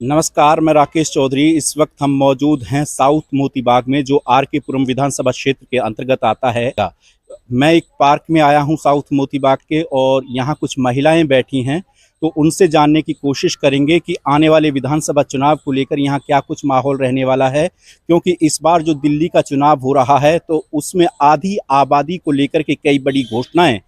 नमस्कार, मैं राकेश चौधरी। इस वक्त हम मौजूद हैं साउथ मोतीबाग में, जो आर के पुरम विधानसभा क्षेत्र के अंतर्गत आता है। मैं एक पार्क में आया हूं साउथ मोतीबाग के, और यहां कुछ महिलाएं बैठी हैं, तो उनसे जानने की कोशिश करेंगे कि आने वाले विधानसभा चुनाव को लेकर यहां क्या कुछ माहौल रहने वाला है। क्योंकि इस बार जो दिल्ली का चुनाव हो रहा है, तो उसमें आधी आबादी को लेकर के कई बड़ी घोषणाएं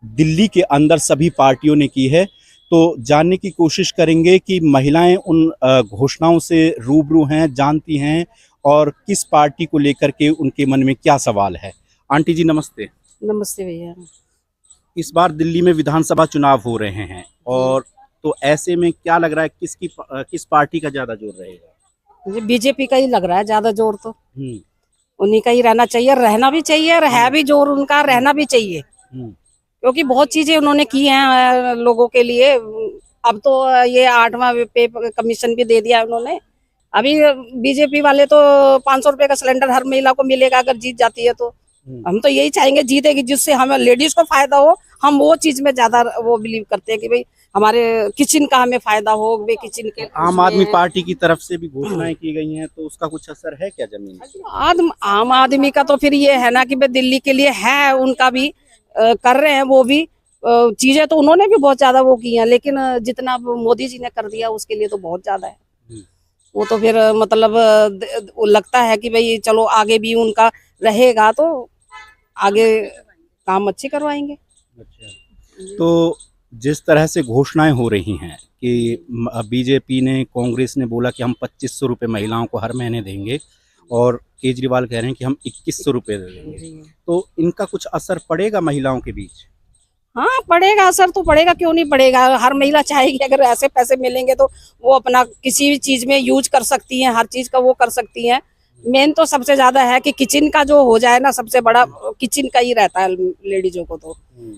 दिल्ली के अंदर सभी पार्टियों ने की है। तो जानने की कोशिश करेंगे कि महिलाएं उन घोषणाओं से रूबरू हैं, जानती हैं, और किस पार्टी को लेकर के उनके मन में क्या सवाल है। आंटी जी नमस्ते। नमस्ते भैया। इस बार दिल्ली में विधानसभा चुनाव हो रहे हैं, और तो ऐसे में क्या लग रहा है किस पार्टी का ज्यादा जोर रहेगा? मुझे बीजेपी का ही लग रहा है ज्यादा जोर तो हम्म। उन्हीं का ही रहना चाहिए, रहना भी चाहिए, और है भी जोर उनका, रहना भी चाहिए। हम्म। क्योंकि बहुत चीजें उन्होंने की हैं लोगों के लिए। अब तो ये 8वां पे कमीशन भी दे दिया उन्होंने। अभी बीजेपी वाले तो 500 रुपए का सिलेंडर हर महिला को मिलेगा अगर जीत जाती है तो। हम तो यही चाहेंगे जीतेगी, जिससे हमें लेडीज को फायदा हो। हम वो चीज में ज्यादा वो बिलीव करते हैं कि भाई हमारे किचन का हमें फायदा हो, वे किचन के। आम आदमी पार्टी की तरफ से भी घोषणाएं की गई हैं, तो उसका कुछ असर है क्या जमीन पर? आम आदमी का तो फिर ये है ना कि भाई दिल्ली के लिए है, उनका भी कर रहे हैं वो भी। चीजें तो उन्होंने भी बहुत ज्यादा वो की हैं, लेकिन जितना मोदी जी ने कर दिया उसके लिए तो बहुत ज्यादा है। वो तो फिर मतलब वो लगता है कि भाई चलो आगे भी उनका रहेगा तो आगे काम अच्छे करवाएंगे। अच्छा, तो जिस तरह से घोषणाएं हो रही हैं कि बीजेपी ने, कांग्रेस ने बोला कि हम 2500 रुपये महिलाओं को हर महीने देंगे, और केजरीवाल कह रहे हैं कि हम 2100 रुपये दे देंगे, तो इनका कुछ असर पड़ेगा महिलाओं के बीच? हाँ पड़ेगा, असर तो पड़ेगा, क्यों नहीं पड़ेगा। हर महिला चाहेगी अगर ऐसे पैसे मिलेंगे तो वो अपना किसी भी चीज में यूज कर सकती हैं, हर चीज का वो कर सकती हैं। मेन तो सबसे ज्यादा है कि किचन का जो हो जाए ना, सबसे बड़ा किचन का ही रहता है लेडीजों को। तो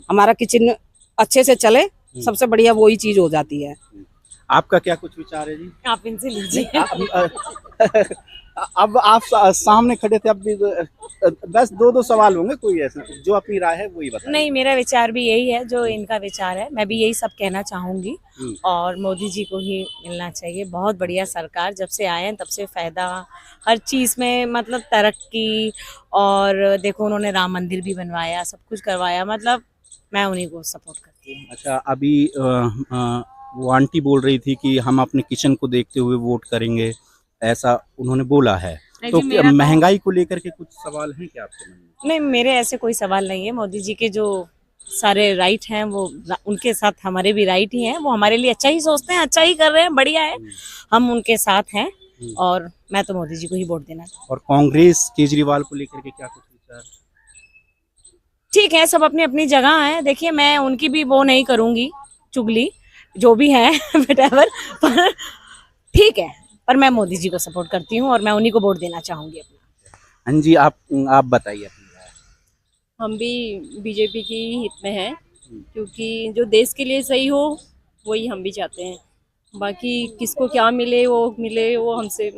हमारा किचन अच्छे से चले, सबसे बढ़िया वही चीज हो जाती है। आपका क्या कुछ विचार है जी? आप इनसे लीजिए। अब आप सामने खड़े थे, अब भी बस दो सवाल होंगे, कोई ऐसा जो अपनी राय है वही बताइए। नहीं, मेरा विचार भी यही है जो इनका विचार है। मैं भी यही सब कहना चाहूंगी, और मोदी जी को ही मिलना चाहिए। बहुत बढ़िया सरकार, जब से आए हैं तब से फायदा हर चीज में, मतलब तरक्की। और देखो उन्होंने राम मंदिर भी बनवाया, सब कुछ करवाया, मतलब मैं उन्हीं को सपोर्ट करती हूँ। अच्छा, अभी वो आंटी बोल रही थी कि हम अपने किचन को देखते हुए वोट करेंगे, ऐसा उन्होंने बोला है। तो क्या महंगाई को लेकर के कुछ सवाल हैं क्या आपके मन में? नहीं, मेरे ऐसे कोई सवाल नहीं है। मोदी जी के जो सारे राइट हैं वो उनके साथ हमारे भी राइट ही हैं। वो हमारे लिए अच्छा ही सोचते हैं, अच्छा ही कर रहे हैं, बढ़िया है, हम उनके साथ हैं। और मैं तो मोदी जी को ही वोट देना चाहूँ। और कांग्रेस केजरीवाल को लेकर के क्या कुछ विचार? ठीक है, सब अपनी अपनी जगह है। देखिए मैं उनकी भी वो नहीं करूंगी, चुगली जो भी है whatever, पर ठीक है। पर मैं मोदी जी को सपोर्ट करती हूँ और मैं उन्हीं को वोट देना चाहूंगी अपना। हाँ जी, आप बताइए अपनी राय। हम भी बीजेपी की हित में हैं, क्योंकि जो देश के लिए सही हो वही हम भी चाहते हैं। बाकी किसको क्या मिले वो हमसे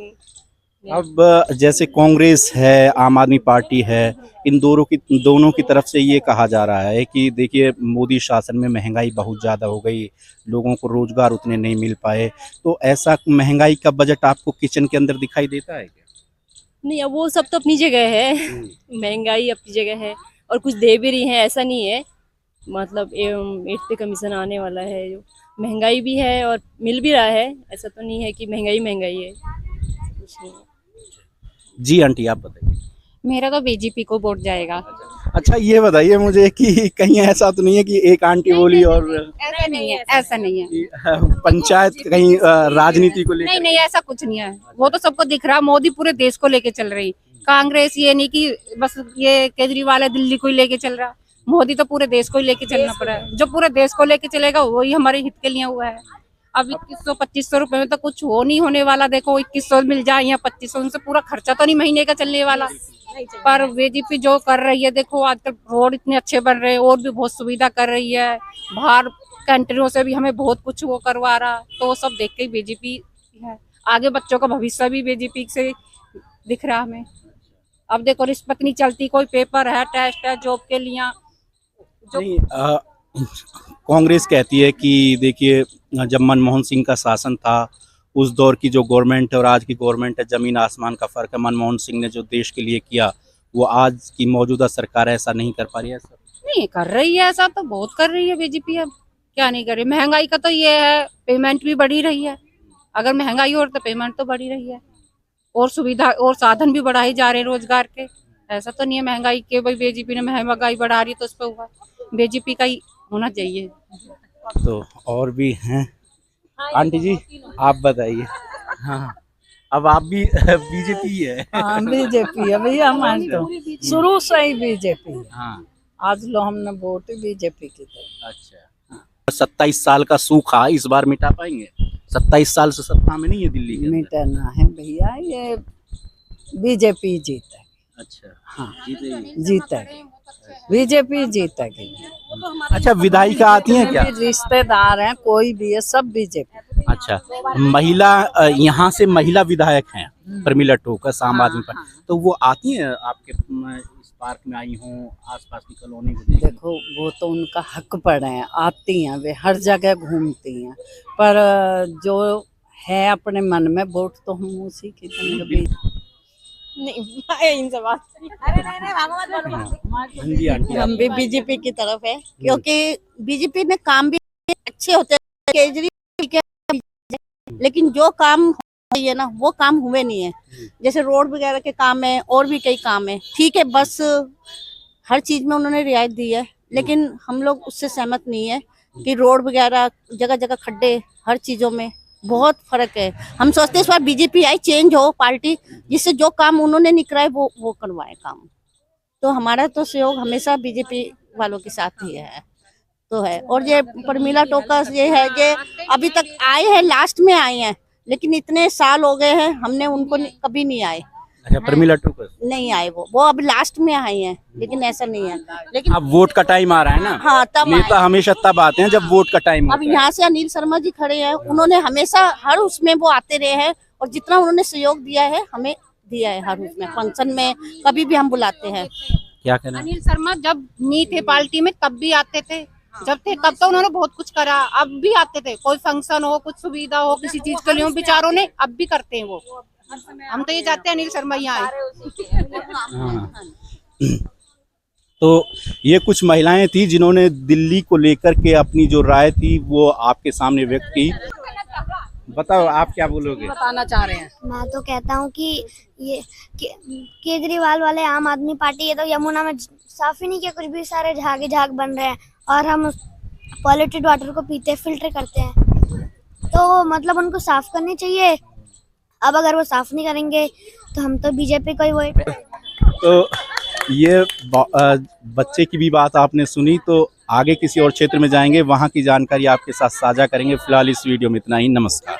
अब जैसे कांग्रेस है, आम आदमी पार्टी है, इन दोनों की तरफ से ये कहा जा रहा है कि देखिए मोदी शासन में महंगाई बहुत ज़्यादा हो गई, लोगों को रोजगार उतने नहीं मिल पाए। तो ऐसा महंगाई का बजट आपको किचन के अंदर दिखाई देता है क्या? नहीं, अब वो सब तो अपनी जगह है। महंगाई अपनी जगह है और कुछ दे भी रही है, ऐसा नहीं है। मतलब 8th पे कमीशन आने वाला है, जो महंगाई भी है और मिल भी रहा है। ऐसा तो नहीं है कि महंगाई है, कुछ नहीं है। जी आंटी, आप बताइए। मेरा तो बीजेपी को वोट जाएगा। अच्छा, ये बताइए मुझे कि कहीं ऐसा तो नहीं है कि एक आंटी बोली और ऐसा नहीं है, ऐसा नहीं है। कि पंचायत कहीं राजनीति को लेकर? नहीं नहीं, ऐसा कुछ नहीं है। वो तो सबको दिख रहा, मोदी पूरे देश को लेके चल रही। कांग्रेस ये नहीं कि बस ये केजरीवाल है दिल्ली को ही लेके चल रहा, मोदी तो पूरे देश को ही लेके चलना पड़ा है। जो पूरे देश को लेके चलेगा वही हमारे हित के लिए हुआ है। अब 2100-2500 रुपए में तो कुछ हो नहीं होने वाला। देखो 2100 मिल जाए या 2500, उनसे पूरा खर्चा तो नहीं महीने का चलने वाला। पर बीजेपी जो कर रही है, देखो आजकल रोड इतने अच्छे बन रहे हैं और भी बहुत सुविधा कर रही है। बाहर कंट्रियों से भी हमें बहुत कुछ वो करवा रहा, तो वो सब देख के बीजेपी है। आगे बच्चों का भविष्य भी बीजेपी से दिख रहा हमें। अब देखो रिश्वत नहीं चलती, कोई पेपर है, टेस्ट है, जॉब के लिए नहीं, कांग्रेस कहती है कि देखिए जब मनमोहन सिंह का शासन था उस दौर की जो गवर्नमेंट है और आज की गवर्नमेंट है, जमीन आसमान का फ़र्क है। मनमोहन सिंह ने जो देश के लिए किया वो आज की मौजूदा सरकार ऐसा नहीं कर पा रही है सर। नहीं कर रही है, ऐसा तो बहुत कर रही है बीजेपी। अब क्या नहीं कर रही। महंगाई का तो ये है, पेमेंट भी बढ़ी रही है। अगर महंगाई हो तो पेमेंट तो बढ़ी रही है, और सुविधा और साधन भी बढ़ाए जा रहे हैं रोजगार के। ऐसा तो नहीं है महंगाई के भाई बीजेपी ने महंगाई बढ़ा रही है तो उस पर हुआ। बीजेपी का ही होना चाहिए। तो और भी हैं आंटी जी, आप बताइए। हाँ, अब आप भी बीजेपी है। हाँ बीजेपी है भैया, हमारी तो शुरू से ही बीजेपी है। हाँ, आज लो हमने वोट ही बीजेपी की दी। अच्छा। 27 साल का सूखा इस बार मिटा पाएंगे? 27 साल से सत्ता में नहीं है दिल्ली के अंदर। मिटाना है भैया, ये बीजेपी जीतेगी। अच्छा, हाँ जीतेगी। जीतेगी, बीजेपी जीतेगी। अच्छा, विधायिका आती हैं क्या? भी रिश्तेदार हैं, कोई भी है, सब बीजेपी। अच्छा, महिला यहाँ से महिला विधायक हैं प्रमिला टोकस आम आदमी पार्टी, तो वो आती हैं आपके इस पार्क में आई हों, आसपास की कॉलोनी में? देखो वो तो उनका हक पड़े हैं, आती हैं, वे हर जगह घूमती हैं, पर जो है अपने मन में वोट तो हम उसी की देंगे। नहीं इनसे बात हम भी बीजेपी की तरफ है, क्योंकि बीजेपी में काम भी अच्छे होते हैं। केजरीवाल के, लेकिन जो काम है ना वो काम हुए नहीं है। जैसे रोड वगैरह के काम है और भी कई काम है, ठीक है, बस हर चीज में उन्होंने रियायत दी है, लेकिन हम लोग उससे सहमत नहीं है कि रोड वगैरह जगह जगह खड्डे, हर चीजों में बहुत फर्क है। हम सोचते हैं इस बार बीजेपी आई, चेंज हो पार्टी, जिससे जो काम उन्होंने नहीं कराए वो करवाए काम। तो हमारा तो सहयोग हमेशा बीजेपी वालों के साथ ही है, तो है। और ये प्रमिला टोकस ये है कि अभी तक आए हैं, लास्ट में आए हैं, लेकिन इतने साल हो गए हैं हमने उनको कभी नहीं आए। अच्छा, प्रमिला टोकस नहीं आए, वो अब लास्ट में आए हैं, लेकिन ऐसा नहीं है। लेकिन अब वोट का टाइम आ रहा है ना। हाँ, तब नेता हमेशा तब आते हैं जब वोट का टाइम अब होता है। यहाँ से अनिल शर्मा जी खड़े हैं, उन्होंने हमेशा हर उसमें वो आते रहे हैं, और जितना उन्होंने सहयोग दिया है हमें दिया है, हर उसमें फंक्शन में कभी भी हम बुलाते हैं। क्या कहना है? अनिल शर्मा जब नहीं थे पार्टी में तब भी आते थे, जब थे तब तो उन्होंने बहुत कुछ करा, अब भी आते थे। कोई फंक्शन हो, कुछ सुविधा हो, किसी चीज के लिए बेचारों ने अब भी करते हैं वो। हम तो ये चाहते हैं अनिल शर्मा यहाँ आए। हाँ। तो ये कुछ महिलाएं थी जिन्होंने दिल्ली को लेकर के अपनी जो राय थी वो आपके सामने व्यक्त की। बताओ आप क्या बोलोगे? बताना चाह रहे हैं। मैं तो कहता हूँ कि ये केजरीवाल वाले आम आदमी पार्टी, ये तो यमुना में साफ ही नहीं किया, कुछ भी सारे झाग झाग बन रहे हैं, और हम पॉल्यूटेड वाटर को पीते, फिल्टर करते हैं। तो मतलब उनको साफ करनी चाहिए। अब अगर वो साफ नहीं करेंगे तो हम तो बीजेपी को ही वोट। तो ये बच्चे की भी बात आपने सुनी, तो आगे किसी और क्षेत्र में जाएंगे, वहां की जानकारी आपके साथ साझा करेंगे। फिलहाल इस वीडियो में इतना ही। नमस्कार।